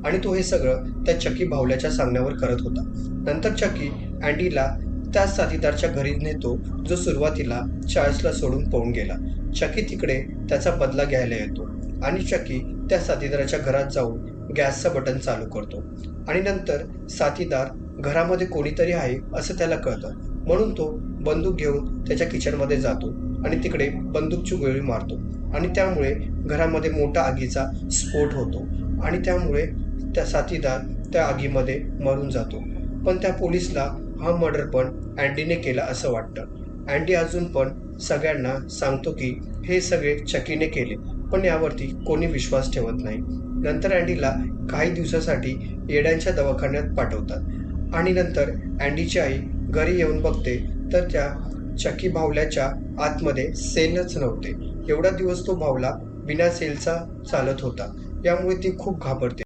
आणि तो हे सगळं त्या चकी भावल्याच्या सांगण्यावर करत होता. नंतर चकी अँडीला त्याच साथीदारच्या घरी नेतो जो सुरुवातीला चार्ल्सला सोडून पळून गेला. चकी तिकडे त्याचा बदला घ्यायला येतो आणि चकी त्या साथीदाराच्या घरात जाऊन गॅसचं बटन चालू करतो आणि नंतर साथीदार घरामध्ये कोणीतरी आहे असं त्याला कळतं, म्हणून तो बंदूक घेऊन त्याच्या किचनमध्ये जातो आणि तिकडे बंदूकची गोळी मारतो आणि त्यामुळे घरामध्ये मोठा आगीचा स्फोट होतो आणि त्यामुळे त्या साथीदार त्या आगीमध्ये मरून जातो. पण त्या पोलिसला हा मर्डर पण अँडीने केला असं वाटतं. अँडी अजून पण सगळ्यांना सांगतो की हे सगळे चकीने केले, पण यावरती कोणी विश्वास ठेवत नाही. नंतर अँडीला काही दिवसासाठी येड्यांच्या दवाखान्यात पाठवतात आणि नंतर अँडीची आई घरी येऊन बघते तर त्या चकी भावल्याच्या आतमध्ये सेलच नव्हते. एवढा दिवस तो भावला बिना सेलचा चालत होता, यामुळे ती खूप घाबरते.